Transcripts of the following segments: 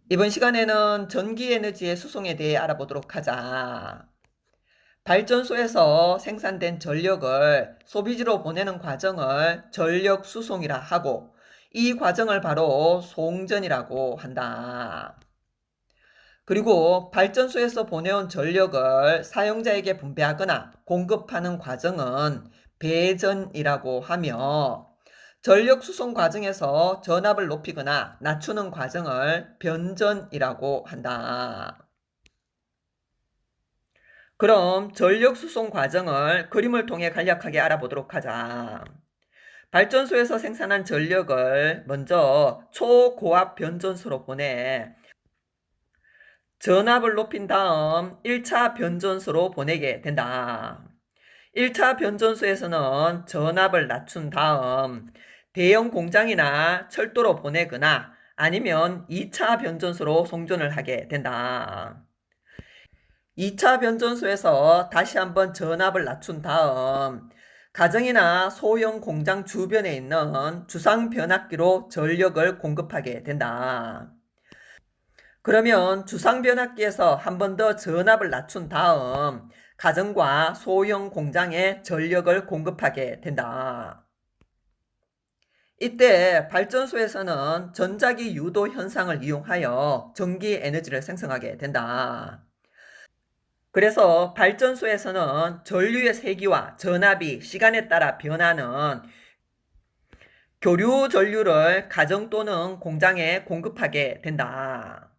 이번 시간에는 전기에너지의 수송에 대해 알아보도록 하자. 발전소에서 생산된 전력을 소비지로 보내는 과정을 전력 수송이라 하고, 이 과정을 바로 송전이라고 한다. 그리고 발전소에서 보내온 전력을 사용자에게 분배하거나 공급하는 과정은 배전이라고 하며, 전력 수송 과정에서 전압을 높이거나 낮추는 과정을 변전이라고 한다. 그럼 전력 수송 과정을 그림을 통해 간략하게 알아보도록 하자. 발전소에서 생산한 전력을 먼저 초고압 변전소로 보내 전압을 높인 다음 1차 변전소로 보내게 된다. 1차 변전소에서는 전압을 낮춘 다음 대형 공장이나 철도로 보내거나 아니면 2차 변전소로 송전을 하게 된다. 2차 변전소에서 다시 한번 전압을 낮춘 다음 가정이나 소형 공장 주변에 있는 주상 변압기로 전력을 공급하게 된다. 그러면 주상 변압기에서 한 번 더 전압을 낮춘 다음 가정과 소형 공장에 전력을 공급하게 된다. 이때 발전소에서는 전자기 유도 현상을 이용하여 전기 에너지를 생성하게 된다. 그래서 발전소에서는 전류의 세기와 전압이 시간에 따라 변하는 교류 전류를 가정 또는 공장에 공급하게 된다.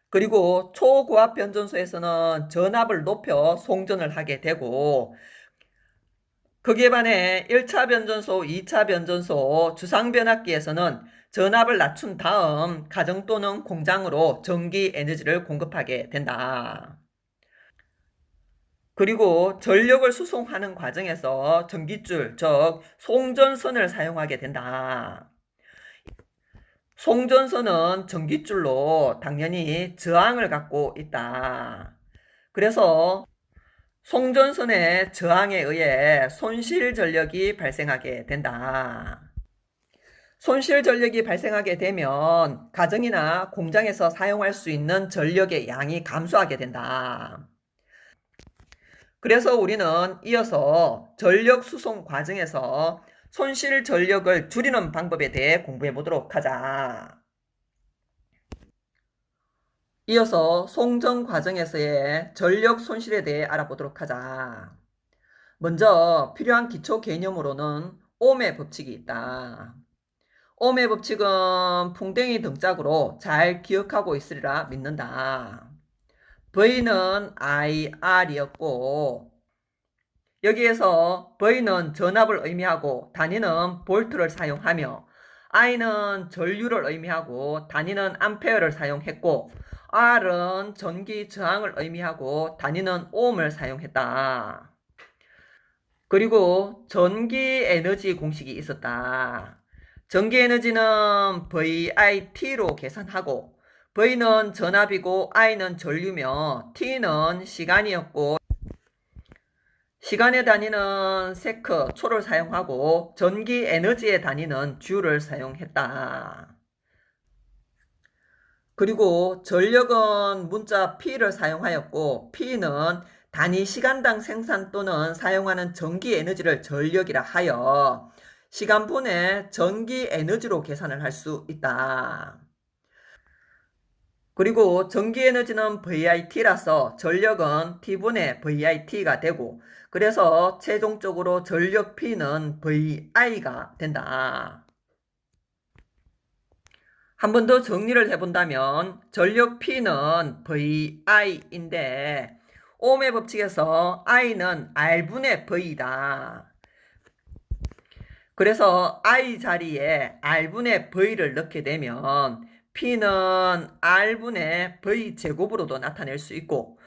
그리고 초고압 변전소에서는 전압을 높여 송전을 하게 되고, 거기에 반해 1차 변전소, 2차 변전소, 주상변압기에서는 전압을 낮춘 다음 가정 또는 공장으로 전기 에너지를 공급하게 된다. 그리고 전력을 수송하는 과정에서 전기줄, 즉 송전선을 사용하게 된다. 송전선은 전기줄로 당연히 저항을 갖고 있다. 그래서 송전선의 저항에 의해 손실 전력이 발생하게 된다. 손실 전력이 발생하게 되면 가정이나 공장에서 사용할 수 있는 전력의 양이 감소하게 된다. 그래서 우리는 이어서 전력 수송 과정에서 손실 전력을 줄이는 방법에 대해 공부해 보도록 하자. 이어서 송전 과정에서의 전력 손실에 대해 알아보도록 하자. 먼저 필요한 기초 개념으로는 옴의 법칙이 있다. 옴의 법칙은 풍뎅이 등짝으로 잘 기억하고 있으리라 믿는다. V는 IR이었고, 여기에서 V는 전압을 의미하고 단위는 볼트를 사용하며, I는 전류를 의미하고 단위는 암페어를 사용했고, R은 전기 저항을 의미하고 단위는 옴을 사용했다. 그리고 전기 에너지 공식이 있었다. 전기 에너지는 VIT로 계산하고, V는 전압이고 I는 전류며 T는 시간이었고, 시간의 단위는 세크, 초를 사용하고 전기 에너지의 단위는 주를 사용했다. 그리고 전력은 문자 P를 사용하였고, P는 단위 시간당 생산 또는 사용하는 전기 에너지를 전력이라 하여 시간분의 전기 에너지로 계산을 할 수 있다. 그리고 전기 에너지는 VIT라서 전력은 T분의 VIT가 되고, 그래서 최종적으로 전력 P는 VI가 된다. 한 번 더 정리를 해본다면 전력 P는 VI인데 옴의 법칙에서 I는 R분의 V다. 그래서 I 자리에 R분의 V를 넣게 되면 P는 R분의 V 제곱으로도 나타낼 수 있고,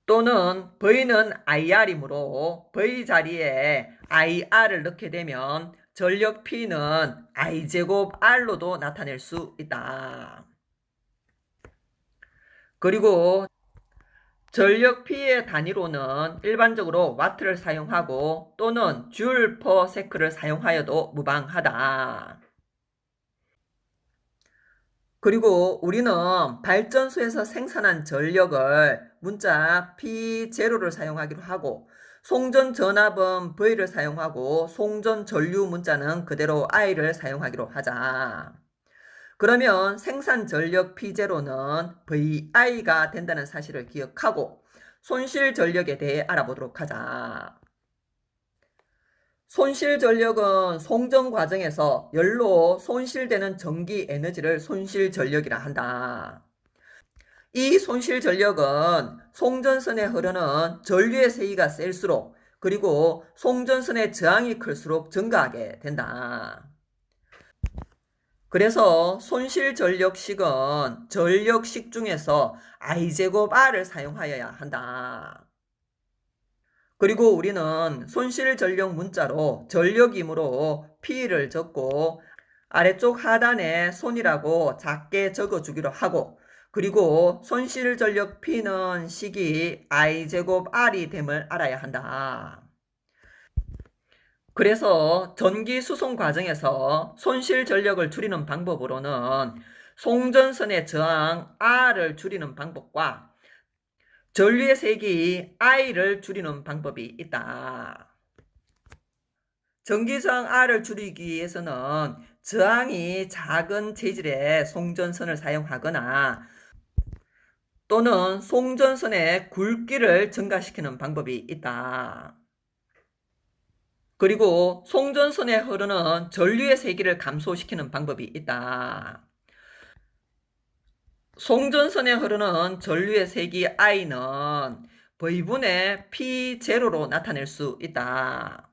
또는 V는 IR이므로 V 자리에 IR을 넣게 되면 전력 P는 I제곱 R로도 나타낼 수 있다. 그리고 전력 P의 단위로는 일반적으로 와트를 사용하고 또는 줄 퍼 세크를 사용하여도 무방하다. 그리고 우리는 발전소에서 생산한 전력을 문자 P0를 사용하기로 하고 송전 전압은 V를 사용하고 송전 전류 문자는 그대로 I를 사용하기로 하자. 그러면 생산 전력 P0는 VI가 된다는 사실을 기억하고 손실 전력에 대해 알아보도록 하자. 손실 전력은 송전 과정에서 열로 손실되는 전기 에너지를 손실 전력이라 한다. 이 손실 전력은 송전선에 흐르는 전류의 세기가 셀수록 그리고 송전선의 저항이 클수록 증가하게 된다. 그래서 손실 전력식은 전력식 중에서 I제곱 R을 사용하여야 한다. 그리고 우리는 손실 전력 문자로 전력이므로 P를 적고 아래쪽 하단에 손이라고 작게 적어주기로 하고 그리고 손실 전력 P는 식이 I제곱 R이 됨을 알아야 한다. 그래서 전기 수송 과정에서 손실 전력을 줄이는 방법으로는 송전선의 저항 R을 줄이는 방법과 전류의 세기 I를 줄이는 방법이 있다. 전기저항 R을 줄이기 위해서는 저항이 작은 재질의 송전선을 사용하거나 또는 송전선의 굵기를 증가시키는 방법이 있다. 그리고 송전선에 흐르는 전류의 세기를 감소시키는 방법이 있다. 송전선에 흐르는 전류의 세기 I는 V분의 P0로 나타낼 수 있다.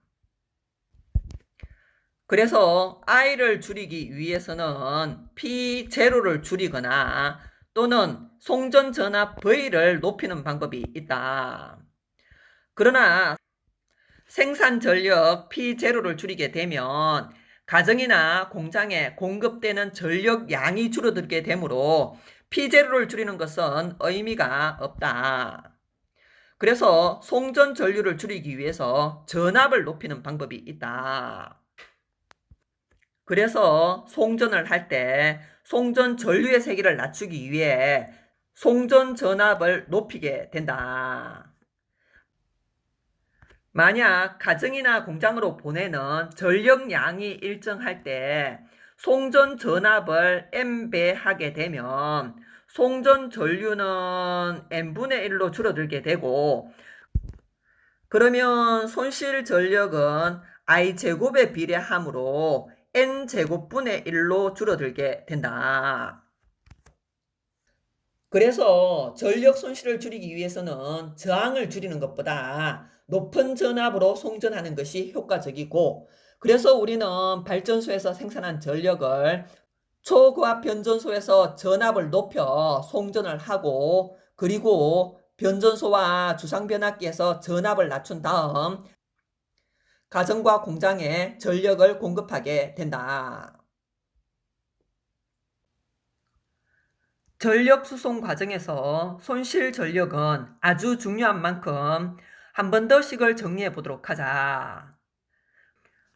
그래서 I를 줄이기 위해서는 P0를 줄이거나 또는 송전 전압 V를 높이는 방법이 있다. 그러나 생산 전력 P0를 줄이게 되면 가정이나 공장에 공급되는 전력 양이 줄어들게 되므로 P0를 줄이는 것은 의미가 없다. 그래서 송전 전류를 줄이기 위해서 전압을 높이는 방법이 있다. 그래서 송전을 할 때 송전 전류의 세기를 낮추기 위해 송전 전압을 높이게 된다. 만약 가정이나 공장으로 보내는 전력량이 일정할 때 송전 전압을 N배 하게 되면 송전 전류는 N분의 1로 줄어들게 되고 그러면 손실 전력은 I제곱에 비례하므로 N제곱분의 1로 줄어들게 된다. 그래서 전력 손실을 줄이기 위해서는 저항을 줄이는 것보다 높은 전압으로 송전하는 것이 효과적이고 그래서 우리는 발전소에서 생산한 전력을 초고압 변전소에서 전압을 높여 송전을 하고 그리고 변전소와 주상변압기에서 전압을 낮춘 다음 가정과 공장에 전력을 공급하게 된다. 전력 수송 과정에서 손실 전력은 아주 중요한 만큼 한 번 더씩을 정리해 보도록 하자.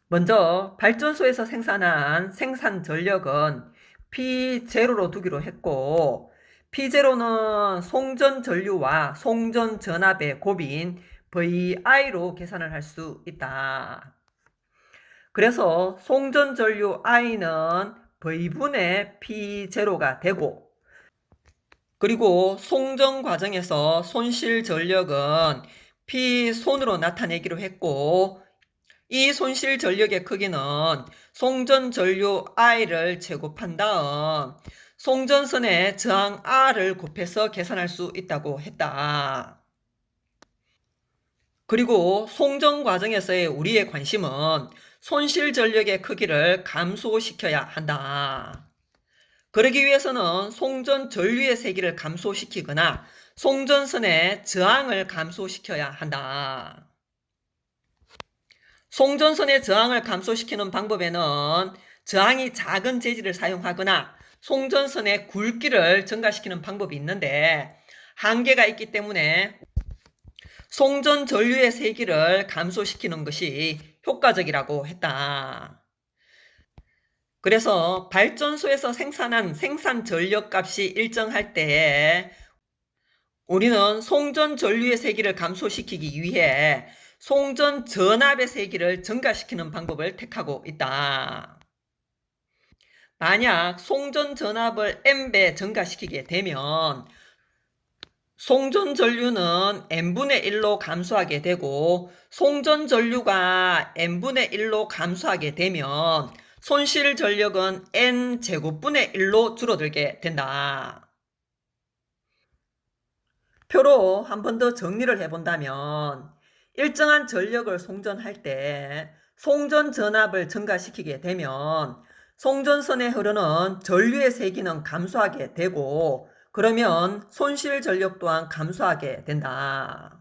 먼저 발전소에서 생산한 생산 전력은 P0로 두기로 했고 P0는 송전 전류와 송전 전압의 곱인 VI로 계산을 할 수 있다. 그래서 송전 전류 I는 V분의 P0가 되고 그리고 송전 과정에서 손실 전력은 P손으로 나타내기로 했고 이 손실 전력의 크기는 송전 전류 I를 제곱한 다음 송전선의 저항 R을 곱해서 계산할 수 있다고 했다. 그리고 송전 과정에서의 우리의 관심은 손실 전력의 크기를 감소시켜야 한다. 그러기 위해서는 송전 전류의 세기를 감소시키거나 송전선의 저항을 감소시켜야 한다. 송전선의 저항을 감소시키는 방법에는 저항이 작은 재질을 사용하거나 송전선의 굵기를 증가시키는 방법이 있는데 한계가 있기 때문에 송전 전류의 세기를 감소시키는 것이 효과적이라고 했다. 그래서 발전소에서 생산한 생산 전력 값이 일정할 때에 우리는 송전 전류의 세기를 감소시키기 위해 송전 전압의 세기를 증가시키는 방법을 택하고 있다. 만약 송전 전압을 N배 증가시키게 되면 송전 전류는 N분의 1로 감소하게 되고 송전 전류가 N분의 1로 감소하게 되면 손실 전력은 N제곱분의 1로 줄어들게 된다. 표로 한 번 더 정리를 해본다면 일정한 전력을 송전할 때 송전 전압을 증가시키게 되면 송전선에 흐르는 전류의 세기는 감소하게 되고 그러면 손실 전력 또한 감소하게 된다.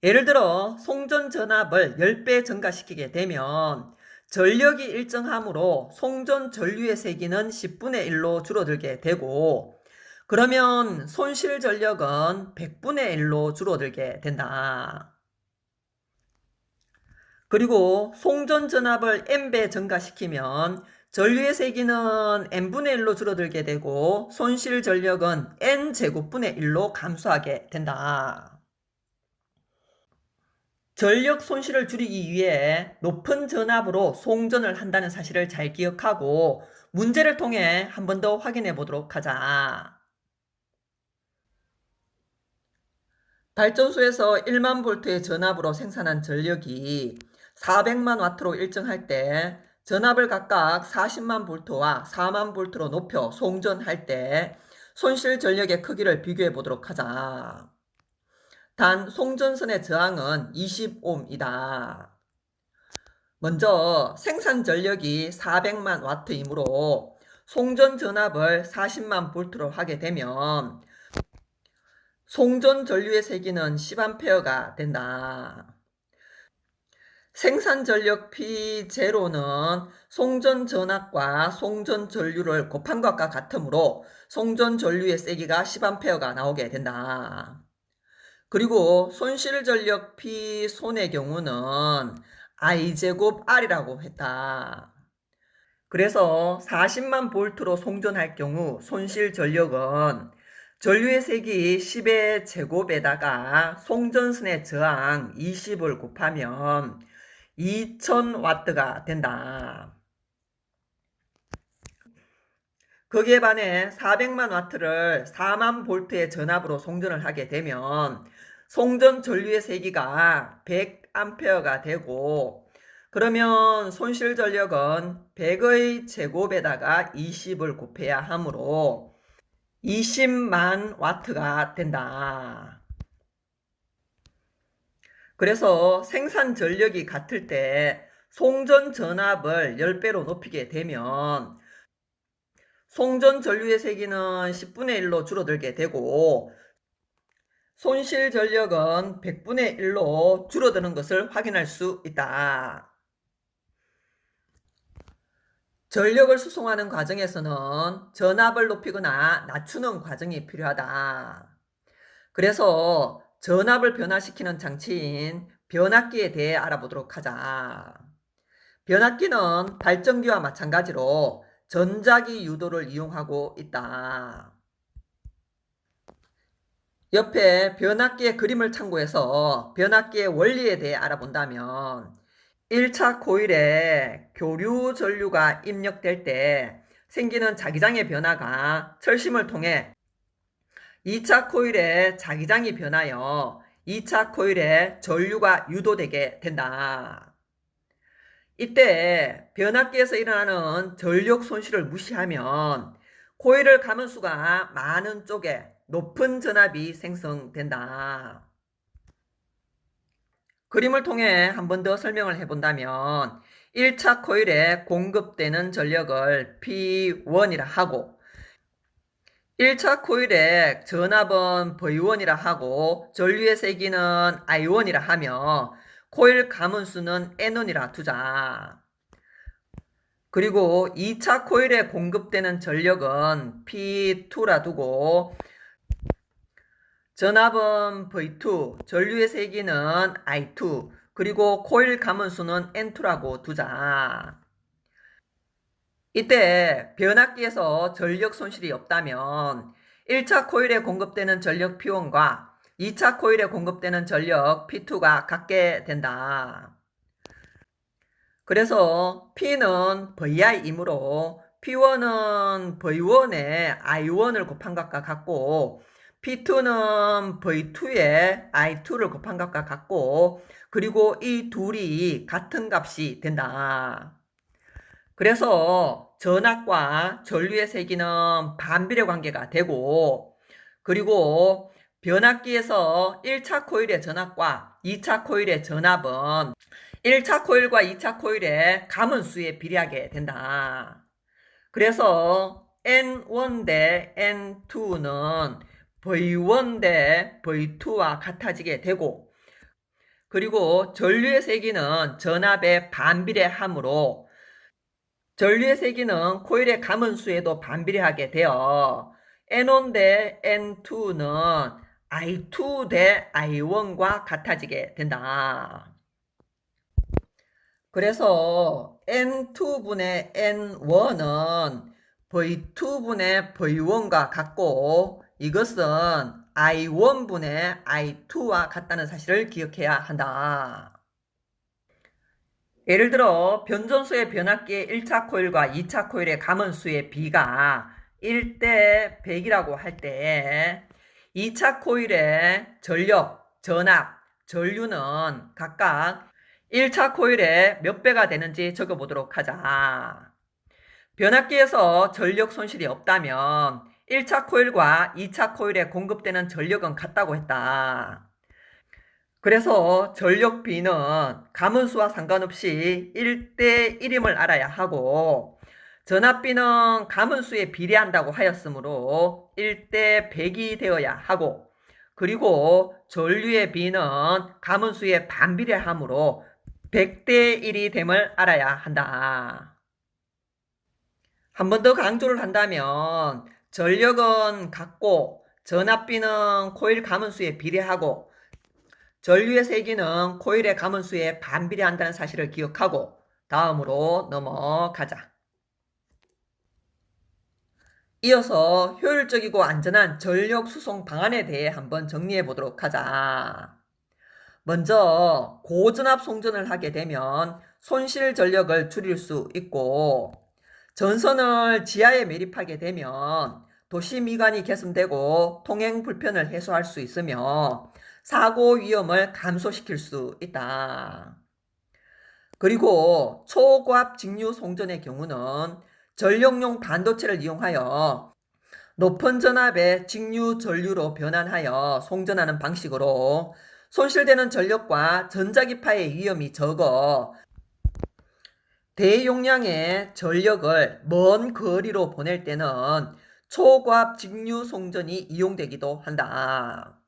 예를 들어 송전 전압을 10배 증가시키게 되면 전력이 일정하므로 송전 전류의 세기는 10분의 1로 줄어들게 되고 그러면 손실 전력은 100분의 1로 줄어들게 된다. 그리고 송전 전압을 N배 증가시키면 전류의 세기는 N분의 1로 줄어들게 되고 손실 전력은 N제곱분의 1로 감소하게 된다. 전력 손실을 줄이기 위해 높은 전압으로 송전을 한다는 사실을 잘 기억하고 문제를 통해 한 번 더 확인해 보도록 하자. 발전소에서 1만 볼트의 전압으로 생산한 전력이 400만 와트로 일정할 때 전압을 각각 40만 볼트와 4만 볼트로 높여 송전할 때 손실 전력의 크기를 비교해 보도록 하자. 단 송전선의 저항은 20옴이다. 먼저 생산 전력이 400만 와트이므로 송전 전압을 40만 볼트로 하게 되면 송전 전류의 세기는 10A가 된다. 생산 전력 P0는 송전 전압과 송전 전류를 곱한 것과 같으므로 송전 전류의 세기가 10A가 나오게 된다. 그리고 손실 전력 P손의 경우는 I제곱 R이라고 했다. 그래서 40만 볼트로 송전할 경우 손실 전력은 전류의 세기 10의 제곱에다가 송전선의 저항 20을 곱하면 2000와트가 된다. 거기에 반해 400만 와트를 4만 볼트의 전압으로 송전을 하게 되면 송전 전류의 세기가 100A가 되고 그러면 손실 전력은 100의 제곱에다가 20을 곱해야 하므로 20만 와트가 된다. 그래서 생산 전력이 같을 때 송전 전압을 10배로 높이게 되면 송전 전류의 세기는 10분의 1로 줄어들게 되고 손실 전력은 100분의 1로 줄어드는 것을 확인할 수 있다. 전력을 수송하는 과정에서는 전압을 높이거나 낮추는 과정이 필요하다. 그래서 전압을 변화시키는 장치인 변압기에 대해 알아보도록 하자. 변압기는 발전기와 마찬가지로 전자기 유도를 이용하고 있다. 옆에 변압기의 그림을 참고해서 변압기의 원리에 대해 알아본다면 1차 코일에 교류 전류가 입력될 때 생기는 자기장의 변화가 철심을 통해 2차 코일의 자기장이 변하여 2차 코일에 전류가 유도되게 된다. 이때 변압기에서 일어나는 전력 손실을 무시하면 코일을 감은 수가 많은 쪽에 높은 전압이 생성된다. 그림을 통해 한 번 더 설명을 해본다면 1차 코일에 공급되는 전력을 P1이라 하고 1차 코일의 전압은 V1이라 하고 전류의 세기는 I1이라 하며 코일 가문수는 N1이라 두자. 그리고 2차 코일에 공급되는 전력은 P2라 두고 전압은 V2, 전류의 세기는 I2, 그리고 코일 가문수는 N2라고 두자. 이때 변압기에서 전력 손실이 없다면 1차 코일에 공급되는 전력 P1과 2차 코일에 공급되는 전력 P2가 같게 된다. 그래서 P는 VI이므로 P1은 V1에 I1을 곱한 것과 같고 P2는 V2에 I2를 곱한 것과 같고 그리고 이 둘이 같은 값이 된다. 그래서 전압과 전류의 세기는 반비례 관계가 되고 그리고 변압기에서 1차 코일의 전압과 2차 코일의 전압은 1차 코일과 2차 코일의 가문수에 비례하게 된다. 그래서 N1 대 N2는 V1 대 V2와 같아지게 되고 그리고 전류의 세기는 전압에 반비례하므로 전류의 세기는 코일의 가문수에도 반비례하게 되어 N1 대 N2는 I2 대 I1과 같아지게 된다. 그래서 N2분의 N1은 V2분의 V1과 같고 이것은 I1분의 I2와 같다는 사실을 기억해야 한다. 예를 들어 변전소의 변압기의 1차 코일과 2차 코일의 가문수의 비가 1대 100이라고 할 때 2차 코일의 전력, 전압, 전류는 각각 1차 코일의 몇 배가 되는지 적어보도록 하자. 변압기에서 전력 손실이 없다면 1차 코일과 2차 코일에 공급되는 전력은 같다고 했다. 그래서 전력 B는 가문수와 상관없이 1대 1임을 알아야 하고 전압 B는 가문수에 비례한다고 하였으므로 1대 100이 되어야 하고 그리고 전류의 B는 가문수에 반비례하므로 100대 1이 됨을 알아야 한다. 한 번 더 강조를 한다면 전력은 같고 전압 B는 코일 가문수에 비례하고 전류의 세기는 코일의 가문수에 반비례한다는 사실을 기억하고 다음으로 넘어가자. 이어서 효율적이고 안전한 전력 수송 방안에 대해 한번 정리해 보도록 하자. 먼저 고전압 송전을 하게 되면 손실 전력을 줄일 수 있고 전선을 지하에 매립하게 되면 도시 미관이 개선되고 통행 불편을 해소할 수 있으며 사고 위험을 감소시킬 수 있다. 그리고 초고압 직류 송전의 경우는 전력용 반도체를 이용하여 높은 전압의 직류 전류로 변환하여 송전하는 방식으로 손실되는 전력과 전자기파의 위험이 적어 대용량의 전력을 먼 거리로 보낼 때는 초고압 직류 송전이 이용되기도 한다.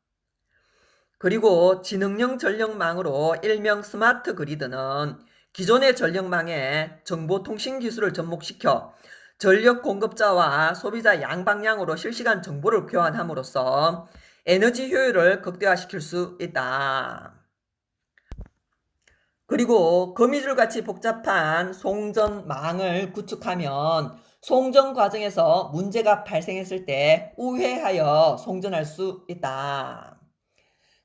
그리고 지능형 전력망으로 일명 스마트 그리드는 기존의 전력망에 정보통신 기술을 접목시켜 전력 공급자와 소비자 양방향으로 실시간 정보를 교환함으로써 에너지 효율을 극대화시킬 수 있다. 그리고 거미줄같이 복잡한 송전망을 구축하면 송전 과정에서 문제가 발생했을 때 우회하여 송전할 수 있다.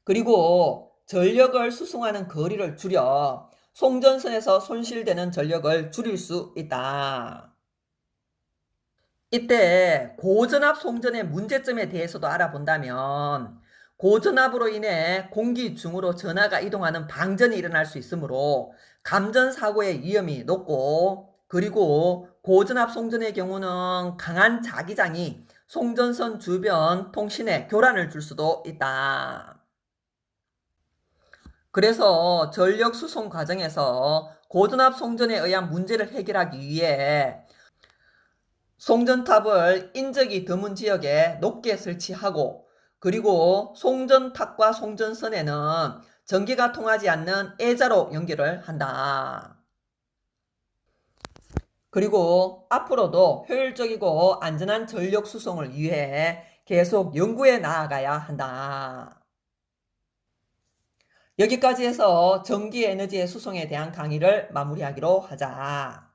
그리고 전력을 수송하는 거리를 줄여 송전선에서 손실되는 전력을 줄일 수 있다. 이때 고전압 송전의 문제점에 대해서도 알아본다면 고전압으로 인해 공기 중으로 전하가 이동하는 방전이 일어날 수 있으므로 감전 사고의 위험이 높고 그리고 고전압 송전의 경우는 강한 자기장이 송전선 주변 통신에 교란을 줄 수도 있다. 그래서 전력 수송 과정에서 고전압 송전에 의한 문제를 해결하기 위해 송전탑을 인적이 드문 지역에 높게 설치하고 그리고 송전탑과 송전선에는 전기가 통하지 않는 애자로 연결을 한다. 그리고 앞으로도 효율적이고 안전한 전력 수송을 위해 계속 연구해 나아가야 한다. 여기까지 해서 전기 에너지의 수송에 대한 강의를 마무리하기로 하자.